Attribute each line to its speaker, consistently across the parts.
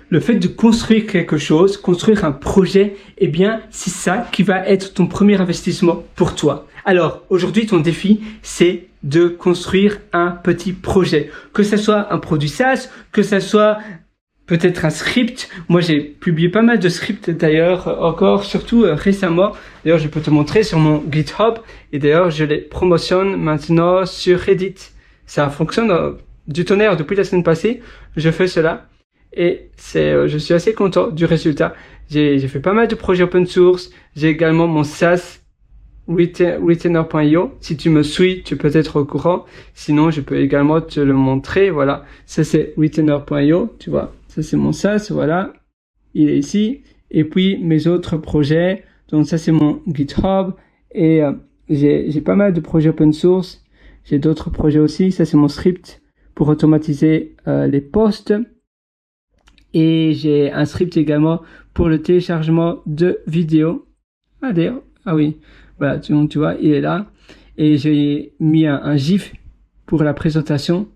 Speaker 1: le fait de construire quelque chose, construire un projet, eh bien, c'est ça qui va être ton premier investissement pour toi. Alors, aujourd'hui, ton défi, c'est de construire un petit projet. Que ce soit un produit SaaS, que ce soit peut-être un script. Moi, j'ai publié pas mal de scripts d'ailleurs, encore, surtout récemment. D'ailleurs, je peux te montrer sur mon GitHub. Et d'ailleurs, je les promotionne maintenant sur Reddit. Ça fonctionne du tonnerre depuis la semaine passée. Je fais cela. Et je suis assez content du résultat. J'ai fait pas mal de projets open source. J'ai également mon SaaS, Retainer.io. Si tu me suis, tu peux être au courant. Sinon, je peux également te le montrer. Voilà. Ça, c'est Retainer.io. Tu vois. Ça, c'est mon SaaS. Voilà. Il est ici. Et puis, mes autres projets. Donc, ça, c'est mon GitHub. Et j'ai pas mal de projets open source. J'ai d'autres projets aussi. Ça, c'est mon script pour automatiser les posts. Et j'ai un script également pour le téléchargement de vidéos. Ah d'ailleurs, ah oui, voilà, tu vois, il est là. Et j'ai mis un GIF pour la présentation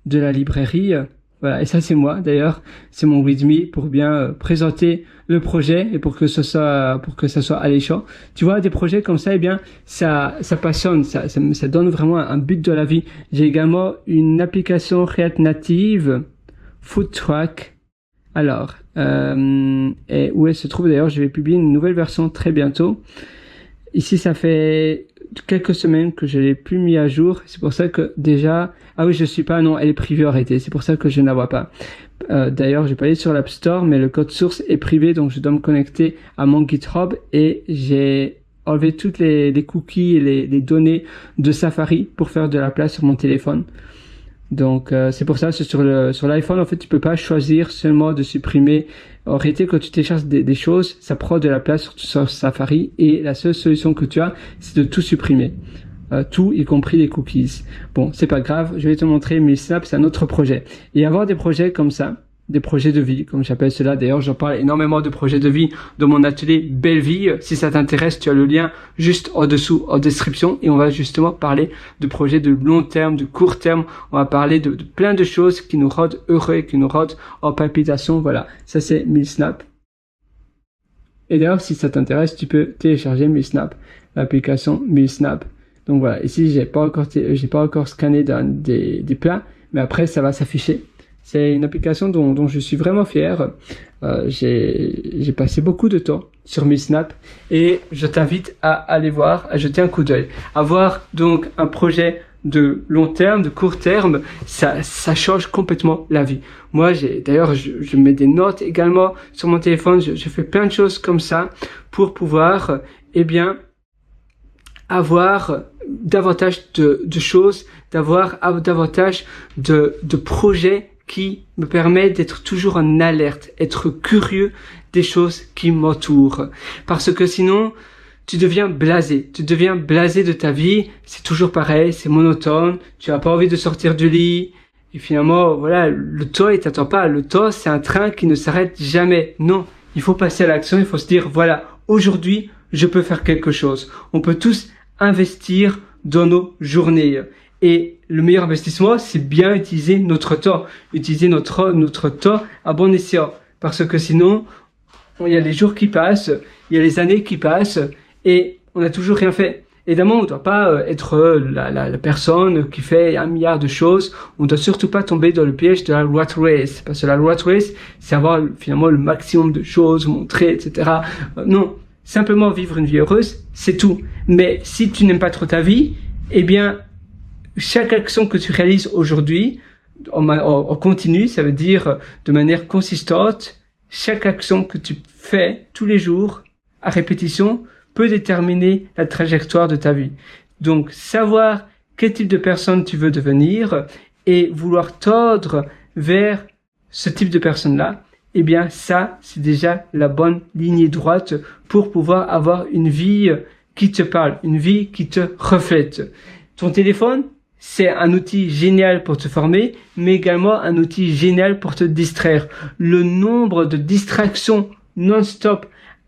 Speaker 1: de la librairie. Voilà, et ça c'est moi d'ailleurs, c'est mon README pour bien présenter le projet et pour que ça soit alléchant. Tu vois, des projets comme ça, eh bien, ça passionne, ça donne vraiment un but de la vie. J'ai également une application React Native, FoodTrack. Alors, et où elle se trouve d'ailleurs, je vais publier une nouvelle version très bientôt. Ici, ça fait quelques semaines que je l'ai plus mis à jour. C'est pour ça que déjà, ah oui, non, elle est privée, arrêtée. C'est pour ça que je ne la vois pas. D'ailleurs, j'ai pas allé sur l'App Store, mais le code source est privé, donc je dois me connecter à mon GitHub et j'ai enlevé toutes les cookies et les données de Safari pour faire de la place sur mon téléphone. Donc c'est pour ça, c'est sur l'iPhone en fait tu peux pas choisir seulement de supprimer. En réalité quand tu télécharges des choses, ça prend de la place sur Safari et la seule solution que tu as, c'est de tout supprimer. Tout, y compris les cookies. Bon, c'est pas grave, je vais te montrer MailSnap, c'est un autre projet. Et avoir des projets comme ça, des projets de vie, comme j'appelle cela. D'ailleurs, j'en parle énormément de projets de vie dans mon atelier Belle Vie. Si ça t'intéresse, tu as le lien juste en dessous, en description. Et on va justement parler de projets de long terme, de court terme. On va parler de plein de choses qui nous rendent heureux, qui nous rendent en palpitation. Voilà. Ça, c'est MailSnap. Et d'ailleurs, si ça t'intéresse, tu peux télécharger MailSnap, l'application MailSnap. Donc voilà. Ici, j'ai pas encore scanné des plats, mais après, ça va s'afficher. C'est une application dont je suis vraiment fier. J'ai passé beaucoup de temps sur MailSnap et je t'invite à aller voir, à jeter un coup d'œil. Avoir donc un projet de long terme, de court terme, ça change complètement la vie. Moi, d'ailleurs, je mets des notes également sur mon téléphone. Je fais plein de choses comme ça pour pouvoir, eh bien, avoir davantage de choses, d'avoir davantage de projets qui me permet d'être toujours en alerte, être curieux des choses qui m'entourent. Parce que sinon, tu deviens blasé de ta vie, c'est toujours pareil, c'est monotone, tu n'as pas envie de sortir du lit, et finalement, voilà, le temps, il t'attend pas. Le temps, c'est un train qui ne s'arrête jamais. Non, il faut passer à l'action, il faut se dire, voilà, aujourd'hui, je peux faire quelque chose. On peut tous investir dans nos journées. Et le meilleur investissement, c'est bien utiliser notre temps. Utiliser notre temps à bon escient. Parce que sinon, il y a les jours qui passent, il y a les années qui passent, et on n'a toujours rien fait. Évidemment, on ne doit pas être la personne qui fait 1 milliard de choses. On ne doit surtout pas tomber dans le piège de la rat race. Parce que la rat race, c'est avoir finalement le maximum de choses, montrer, etc. Non, simplement vivre une vie heureuse, c'est tout. Mais si tu n'aimes pas trop ta vie, eh bien, chaque action que tu réalises aujourd'hui, en continu, ça veut dire de manière consistante, chaque action que tu fais tous les jours, à répétition, peut déterminer la trajectoire de ta vie. Donc, savoir quel type de personne tu veux devenir et vouloir tordre vers ce type de personne-là, eh bien, ça, c'est déjà la bonne lignée droite pour pouvoir avoir une vie qui te parle, une vie qui te reflète. Ton téléphone, c'est un outil génial pour te former, mais également un outil génial pour te distraire. Le nombre de distractions non-stop,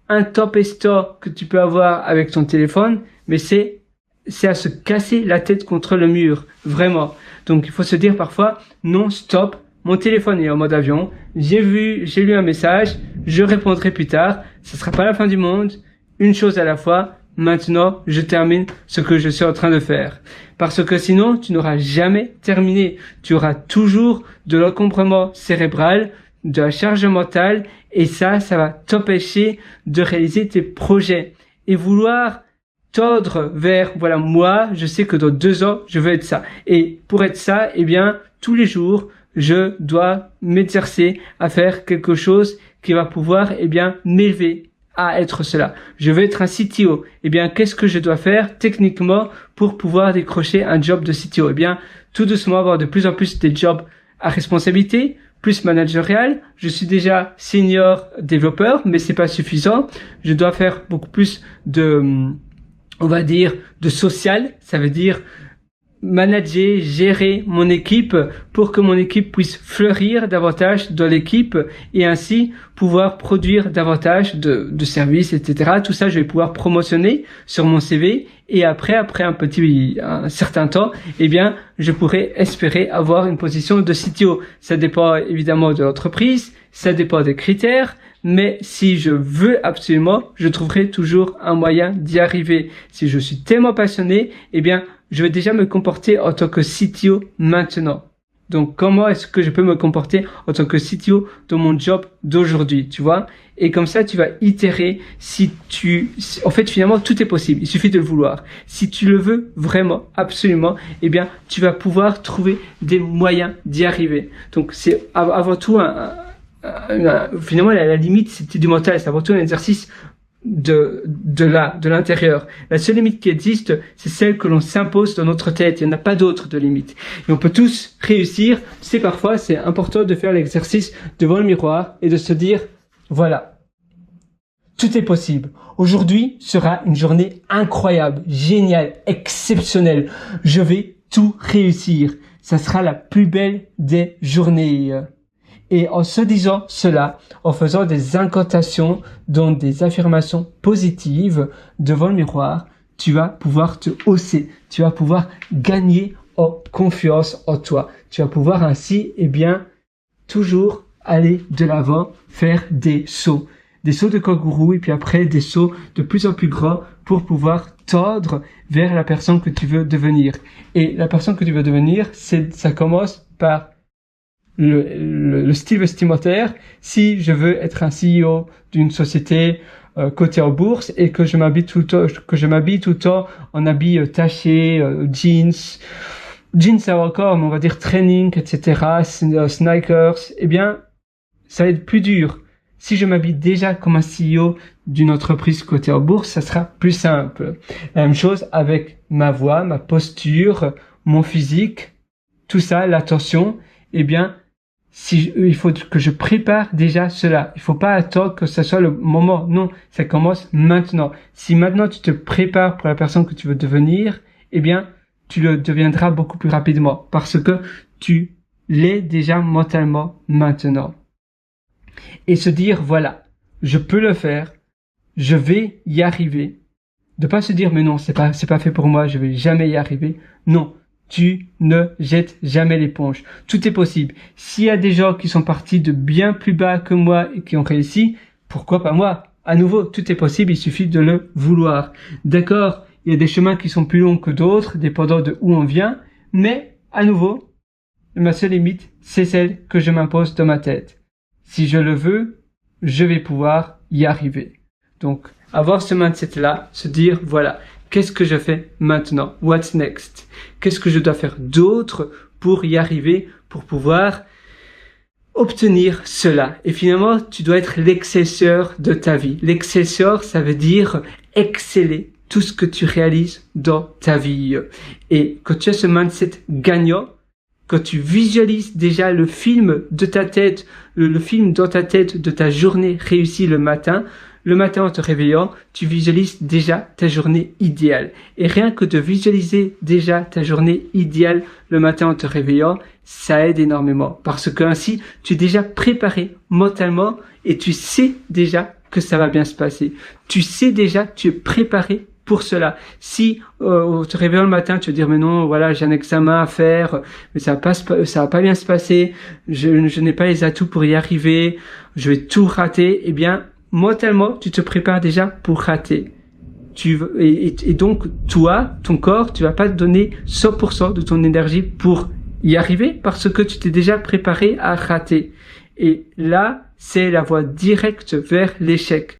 Speaker 1: intempestant que tu peux avoir avec ton téléphone, mais c'est à se casser la tête contre le mur, vraiment. Donc il faut se dire parfois, non, stop, mon téléphone est en mode avion, j'ai lu un message, je répondrai plus tard, ce sera pas la fin du monde, une chose à la fois. Maintenant, je termine ce que je suis en train de faire. Parce que sinon, tu n'auras jamais terminé. Tu auras toujours de l'encombrement cérébral, de la charge mentale, et ça va t'empêcher de réaliser tes projets. Et vouloir tordre vers, voilà, moi, je sais que dans 2 ans, je veux être ça. Et pour être ça, eh bien, tous les jours, je dois m'exercer à faire quelque chose qui va pouvoir, eh bien, m'élever à être cela. Je veux être un CTO. Eh bien, qu'est-ce que je dois faire techniquement pour pouvoir décrocher un job de CTO? Eh bien, tout doucement avoir de plus en plus des jobs à responsabilité, plus managérial. Je suis déjà senior développeur, mais c'est pas suffisant. Je dois faire beaucoup plus de, on va dire, de social. Ça veut dire manager, gérer mon équipe pour que mon équipe puisse fleurir davantage dans l'équipe et ainsi pouvoir produire davantage de services, etc. Tout ça, je vais pouvoir promotionner sur mon CV et après un certain temps, eh bien, je pourrais espérer avoir une position de CTO. Ça dépend évidemment de l'entreprise, ça dépend des critères, mais si je veux absolument, je trouverai toujours un moyen d'y arriver. Si je suis tellement passionné, eh bien, je vais déjà me comporter en tant que CTO maintenant. Donc, comment est-ce que je peux me comporter en tant que CTO dans mon job d'aujourd'hui, tu vois? Et comme ça, tu vas itérer en fait, finalement, tout est possible. Il suffit de le vouloir. Si tu le veux vraiment, absolument, eh bien, tu vas pouvoir trouver des moyens d'y arriver. Donc, c'est avant tout finalement, la limite, c'est du mental. C'est avant tout un exercice de l'intérieur. La seule limite qui existe, c'est celle que l'on s'impose dans notre tête. Il n'y en a pas d'autre de limite. Et on peut tous réussir. Parfois, c'est important de faire l'exercice devant le miroir et de se dire, voilà, tout est possible. Aujourd'hui sera une journée incroyable, géniale, exceptionnelle. Je vais tout réussir. Ça sera la plus belle des journées. Et en se disant cela, en faisant des incantations, donc des affirmations positives devant le miroir, tu vas pouvoir te hausser, tu vas pouvoir gagner en confiance en toi. Tu vas pouvoir ainsi, eh bien, toujours aller de l'avant, faire des sauts de kangourou et puis après des sauts de plus en plus grands pour pouvoir tordre vers la personne que tu veux devenir. Et la personne que tu veux devenir, ça commence par le style vestimentaire. Si je veux être un CEO d'une société cotée en bourse et que je m'habille tout le temps en habits tachés, jeans ça va encore, mais on va dire training, etc., sneakers, eh bien, ça va être plus dur. Si je m'habille déjà comme un CEO d'une entreprise cotée en bourse, ça sera plus simple. La même chose avec ma voix, ma posture, mon physique, tout ça, l'attention, eh bien, il faut que je prépare déjà cela. Il faut pas attendre que ce soit le moment. Non, ça commence maintenant. Si maintenant tu te prépares pour la personne que tu veux devenir, eh bien, tu le deviendras beaucoup plus rapidement parce que tu l'es déjà mentalement maintenant. Et se dire, voilà, je peux le faire, je vais y arriver. De pas se dire, mais non, c'est pas fait pour moi, je vais jamais y arriver. Non. Tu ne jettes jamais l'éponge. Tout est possible. S'il y a des gens qui sont partis de bien plus bas que moi et qui ont réussi, pourquoi pas moi? À nouveau, tout est possible, il suffit de le vouloir. D'accord, il y a des chemins qui sont plus longs que d'autres, dépendant de où on vient, mais à nouveau, ma seule limite, c'est celle que je m'impose dans ma tête. Si je le veux, je vais pouvoir y arriver. Donc, avoir ce mindset-là, se dire, voilà, qu'est-ce que je fais maintenant? What's next? Qu'est-ce que je dois faire d'autre pour y arriver, pour pouvoir obtenir cela? Et finalement, tu dois être l'excelleur de ta vie. L'excelleur, ça veut dire exceller tout ce que tu réalises dans ta vie. Et quand tu as ce mindset gagnant, quand tu visualises déjà le film de ta tête, le film dans ta tête de ta journée réussie le matin en te réveillant, tu visualises déjà ta journée idéale. Et rien que de visualiser déjà ta journée idéale le matin en te réveillant, ça aide énormément. Parce que ainsi, tu es déjà préparé mentalement et tu sais déjà que ça va bien se passer. Tu sais déjà, tu es préparé pour cela. Si on te réveille le matin, tu vas dire mais non, voilà, j'ai un examen à faire, mais ça va pas bien se passer, je n'ai pas les atouts pour y arriver, je vais tout rater, eh bien mentalement tu te prépares déjà pour rater. Et donc toi, ton corps, tu vas pas te donner 100% de ton énergie pour y arriver parce que tu t'es déjà préparé à rater. Et là, c'est la voie directe vers l'échec.